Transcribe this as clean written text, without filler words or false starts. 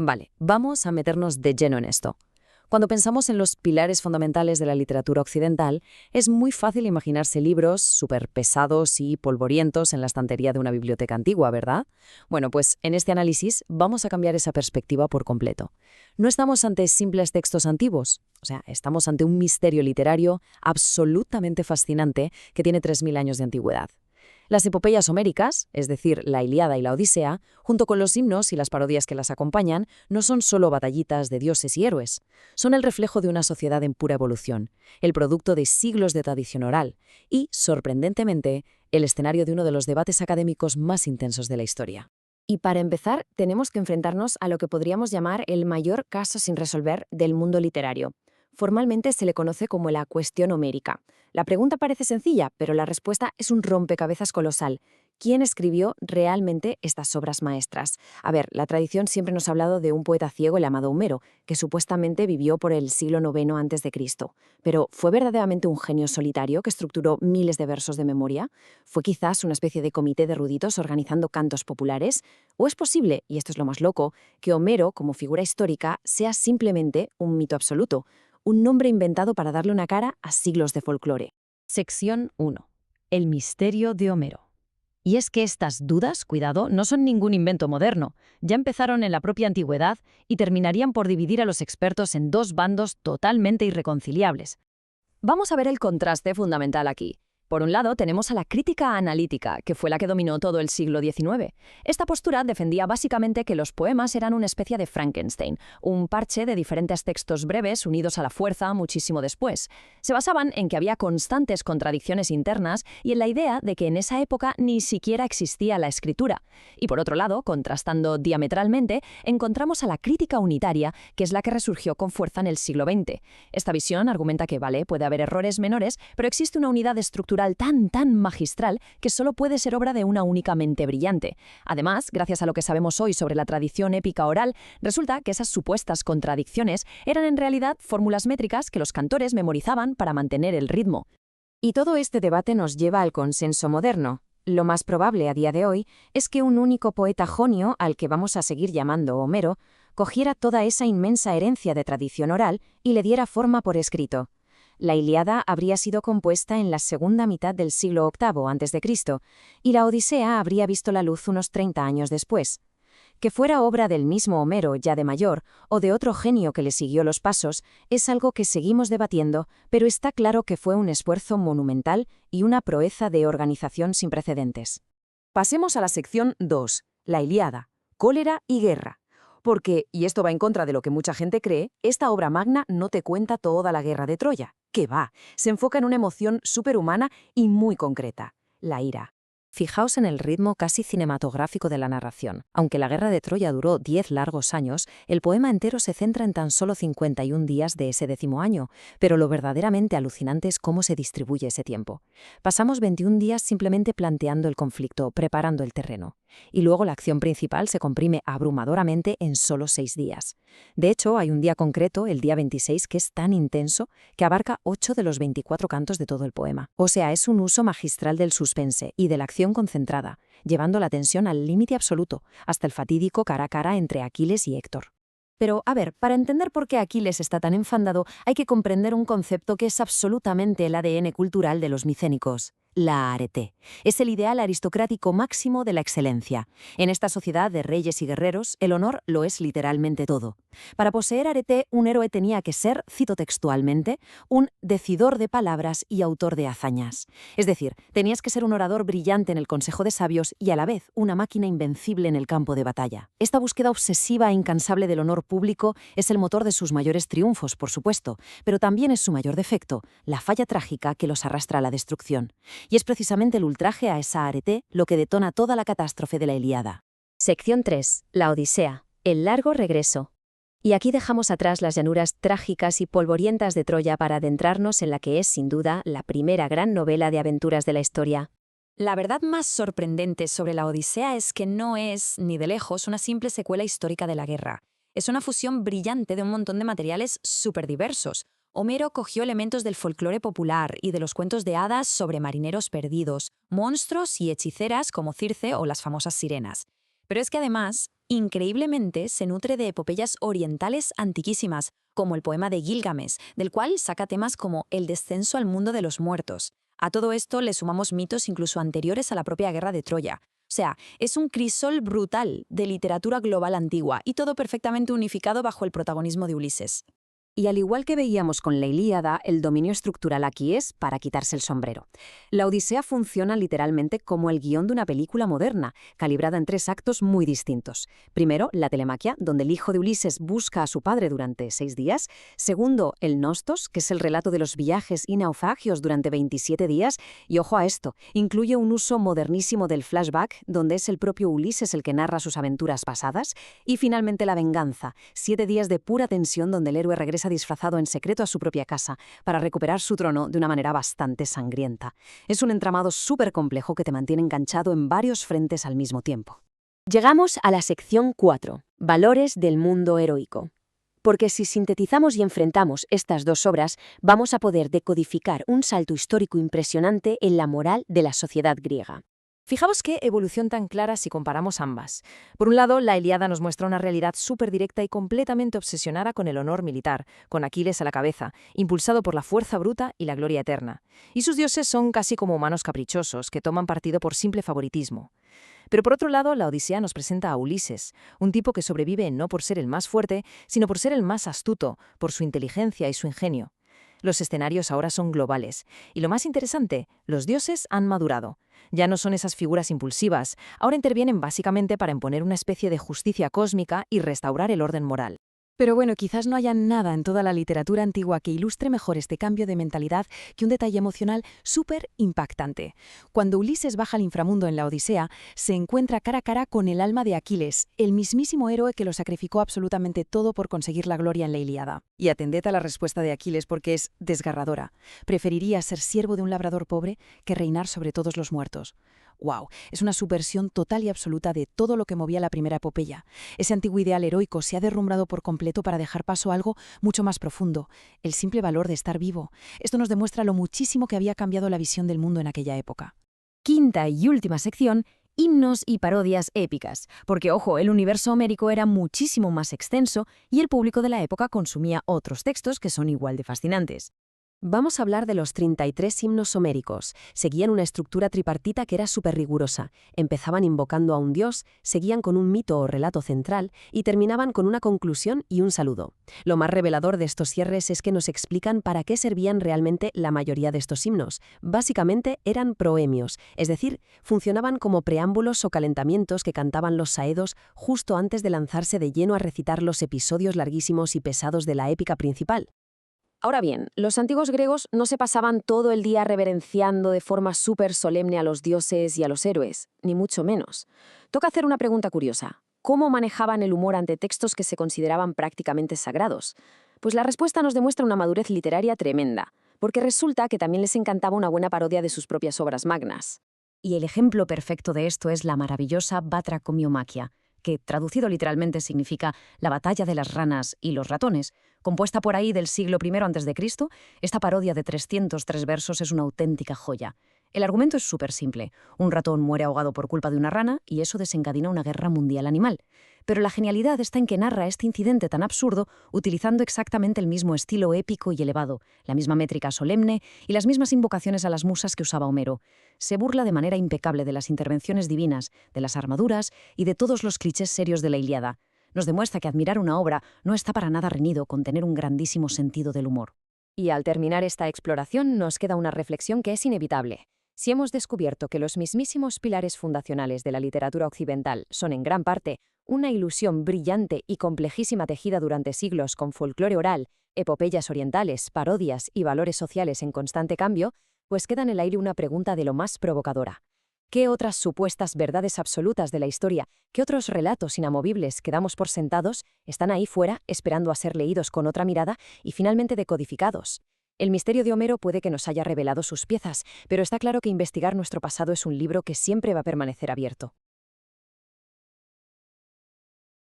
Vale, vamos a meternos de lleno en esto. Cuando pensamos en los pilares fundamentales de la literatura occidental, es muy fácil imaginarse libros súper pesados y polvorientos en la estantería de una biblioteca antigua, ¿verdad? Bueno, pues en este análisis vamos a cambiar esa perspectiva por completo. No estamos ante simples textos antiguos, estamos ante un misterio literario absolutamente fascinante que tiene 3000 años de antigüedad. Las epopeyas homéricas, es decir, la Ilíada y la Odisea, junto con los himnos y las parodias que las acompañan, no son solo batallitas de dioses y héroes. Son el reflejo de una sociedad en pura evolución, el producto de siglos de tradición oral y, sorprendentemente, el escenario de uno de los debates académicos más intensos de la historia. Y para empezar, tenemos que enfrentarnos a lo que podríamos llamar el mayor caso sin resolver del mundo literario. Formalmente se le conoce como la cuestión homérica. La pregunta parece sencilla, pero la respuesta es un rompecabezas colosal. ¿Quién escribió realmente estas obras maestras? A ver, la tradición siempre nos ha hablado de un poeta ciego llamado Homero, que supuestamente vivió por el siglo IX a.C. Pero ¿fue verdaderamente un genio solitario que estructuró miles de versos de memoria? ¿Fue quizás una especie de comité de eruditos organizando cantos populares? ¿O es posible, y esto es lo más loco, que Homero, como figura histórica, sea simplemente un mito absoluto? Un nombre inventado para darle una cara a siglos de folclore. Sección 1. El misterio de Homero. Y es que estas dudas, cuidado, no son ningún invento moderno. Ya empezaron en la propia antigüedad y terminarían por dividir a los expertos en dos bandos totalmente irreconciliables. Vamos a ver el contraste fundamental aquí. Por un lado, tenemos a la crítica analítica, que fue la que dominó todo el siglo XIX. Esta postura defendía básicamente que los poemas eran una especie de Frankenstein, un parche de diferentes textos breves unidos a la fuerza muchísimo después. Se basaban en que había constantes contradicciones internas y en la idea de que en esa época ni siquiera existía la escritura. Y por otro lado, contrastando diametralmente, encontramos a la crítica unitaria, que es la que resurgió con fuerza en el siglo XX. Esta visión argumenta que, vale, puede haber errores menores, pero existe una unidad estructural tan magistral que solo puede ser obra de una única mente brillante. Además, gracias a lo que sabemos hoy sobre la tradición épica oral, resulta que esas supuestas contradicciones eran en realidad fórmulas métricas que los cantores memorizaban para mantener el ritmo. Y todo este debate nos lleva al consenso moderno. Lo más probable a día de hoy es que un único poeta jonio, al que vamos a seguir llamando Homero, cogiera toda esa inmensa herencia de tradición oral y le diera forma por escrito. La Ilíada habría sido compuesta en la segunda mitad del siglo VIII a.C. y la Odisea habría visto la luz unos 30 años después. Que fuera obra del mismo Homero ya de mayor o de otro genio que le siguió los pasos es algo que seguimos debatiendo, pero está claro que fue un esfuerzo monumental y una proeza de organización sin precedentes. Pasemos a la sección 2, la Ilíada, cólera y guerra. Porque, y esto va en contra de lo que mucha gente cree, esta obra magna no te cuenta toda la guerra de Troya. ¿Qué va? Se enfoca en una emoción superhumana y muy concreta, la ira. Fijaos en el ritmo casi cinematográfico de la narración. Aunque la guerra de Troya duró 10 largos años, el poema entero se centra en tan solo 51 días de ese 10º año, pero lo verdaderamente alucinante es cómo se distribuye ese tiempo. Pasamos 21 días simplemente planteando el conflicto, preparando el terreno. Y luego la acción principal se comprime abrumadoramente en solo 6 días. De hecho, hay un día concreto, el día 26, que es tan intenso que abarca 8 de los 24 cantos de todo el poema. O sea, es un uso magistral del suspense y de la acción concentrada, llevando la tensión al límite absoluto, hasta el fatídico cara a cara entre Aquiles y Héctor. Pero, a ver, para entender por qué Aquiles está tan enfadado, hay que comprender un concepto que es absolutamente el ADN cultural de los micénicos. La arete. Es el ideal aristocrático máximo de la excelencia. En esta sociedad de reyes y guerreros, el honor lo es literalmente todo. Para poseer arete, un héroe tenía que ser, cito textualmente, un decidor de palabras y autor de hazañas. Es decir, tenías que ser un orador brillante en el consejo de sabios y a la vez una máquina invencible en el campo de batalla. Esta búsqueda obsesiva e incansable del honor público es el motor de sus mayores triunfos, por supuesto, pero también es su mayor defecto, la falla trágica que los arrastra a la destrucción. Y es precisamente el ultraje a esa arete lo que detona toda la catástrofe de la Ilíada. Sección 3. La Odisea. El largo regreso. Y aquí dejamos atrás las llanuras trágicas y polvorientas de Troya para adentrarnos en la que es, sin duda, la primera gran novela de aventuras de la historia. La verdad más sorprendente sobre la Odisea es que no es, ni de lejos, una simple secuela histórica de la guerra. Es una fusión brillante de un montón de materiales súper diversos. Homero cogió elementos del folclore popular y de los cuentos de hadas sobre marineros perdidos, monstruos y hechiceras como Circe o las famosas sirenas. Pero es que además, increíblemente, se nutre de epopeyas orientales antiquísimas, como el poema de Gilgamesh, del cual saca temas como el descenso al mundo de los muertos. A todo esto le sumamos mitos incluso anteriores a la propia guerra de Troya. O sea, es un crisol brutal de literatura global antigua y todo perfectamente unificado bajo el protagonismo de Ulises. Y al igual que veíamos con la Ilíada, el dominio estructural aquí es para quitarse el sombrero. La Odisea funciona literalmente como el guión de una película moderna, calibrada en 3 actos muy distintos. Primero, la telemaquia, donde el hijo de Ulises busca a su padre durante 6 días. Segundo, el Nostos, que es el relato de los viajes y naufragios durante 27 días. Y ojo a esto, incluye un uso modernísimo del flashback, donde es el propio Ulises el que narra sus aventuras pasadas. Y finalmente la venganza, 7 días de pura tensión donde el héroe regresa disfrazado en secreto a su propia casa para recuperar su trono de una manera bastante sangrienta. Es un entramado súper complejo que te mantiene enganchado en varios frentes al mismo tiempo. Llegamos a la sección 4, Valores del mundo heroico. Porque si sintetizamos y enfrentamos estas dos obras, vamos a poder decodificar un salto histórico impresionante en la moral de la sociedad griega. Fijaos qué evolución tan clara si comparamos ambas. Por un lado, la Ilíada nos muestra una realidad súper directa y completamente obsesionada con el honor militar, con Aquiles a la cabeza, impulsado por la fuerza bruta y la gloria eterna. Y sus dioses son casi como humanos caprichosos, que toman partido por simple favoritismo. Pero por otro lado, la Odisea nos presenta a Ulises, un tipo que sobrevive no por ser el más fuerte, sino por ser el más astuto, por su inteligencia y su ingenio. Los escenarios ahora son globales. Y lo más interesante, los dioses han madurado. Ya no son esas figuras impulsivas, ahora intervienen básicamente para imponer una especie de justicia cósmica y restaurar el orden moral. Pero bueno, quizás no haya nada en toda la literatura antigua que ilustre mejor este cambio de mentalidad que un detalle emocional súper impactante. Cuando Ulises baja al inframundo en la Odisea, se encuentra cara a cara con el alma de Aquiles, el mismísimo héroe que lo sacrificó absolutamente todo por conseguir la gloria en la Ilíada. Y atended a la respuesta de Aquiles porque es desgarradora. Preferiría ser siervo de un labrador pobre que reinar sobre todos los muertos. ¡Wow! Es una subversión total y absoluta de todo lo que movía la primera epopeya. Ese antiguo ideal heroico se ha derrumbrado por completo para dejar paso a algo mucho más profundo, el simple valor de estar vivo. Esto nos demuestra lo muchísimo que había cambiado la visión del mundo en aquella época. Quinta y última sección, himnos y parodias épicas. Porque, ojo, el universo homérico era muchísimo más extenso y el público de la época consumía otros textos que son igual de fascinantes. Vamos a hablar de los 33 himnos homéricos. Seguían una estructura tripartita que era súper rigurosa. Empezaban invocando a un dios, seguían con un mito o relato central y terminaban con una conclusión y un saludo. Lo más revelador de estos cierres es que nos explican para qué servían realmente la mayoría de estos himnos. Básicamente eran proemios, es decir, funcionaban como preámbulos o calentamientos que cantaban los saedos justo antes de lanzarse de lleno a recitar los episodios larguísimos y pesados de la épica principal. Ahora bien, los antiguos griegos no se pasaban todo el día reverenciando de forma súper solemne a los dioses y a los héroes, ni mucho menos. Toca hacer una pregunta curiosa. ¿Cómo manejaban el humor ante textos que se consideraban prácticamente sagrados? Pues la respuesta nos demuestra una madurez literaria tremenda, porque resulta que también les encantaba una buena parodia de sus propias obras magnas. Y el ejemplo perfecto de esto es la maravillosa Batrachomiomaquia, que traducido literalmente significa la batalla de las ranas y los ratones. Compuesta por ahí del siglo I a.C., esta parodia de 303 versos es una auténtica joya. El argumento es súper simple. Un ratón muere ahogado por culpa de una rana y eso desencadena una guerra mundial animal. Pero la genialidad está en que narra este incidente tan absurdo utilizando exactamente el mismo estilo épico y elevado, la misma métrica solemne y las mismas invocaciones a las musas que usaba Homero. Se burla de manera impecable de las intervenciones divinas, de las armaduras y de todos los clichés serios de la Ilíada. Nos demuestra que admirar una obra no está para nada reñido con tener un grandísimo sentido del humor. Y al terminar esta exploración nos queda una reflexión que es inevitable. Si hemos descubierto que los mismísimos pilares fundacionales de la literatura occidental son en gran parte una ilusión brillante y complejísima tejida durante siglos con folclore oral, epopeyas orientales, parodias y valores sociales en constante cambio, pues queda en el aire una pregunta de lo más provocadora. ¿Qué otras supuestas verdades absolutas de la historia, qué otros relatos inamovibles que damos por sentados están ahí fuera esperando a ser leídos con otra mirada y finalmente decodificados? El misterio de Homero puede que nos haya revelado sus piezas, pero está claro que investigar nuestro pasado es un libro que siempre va a permanecer abierto.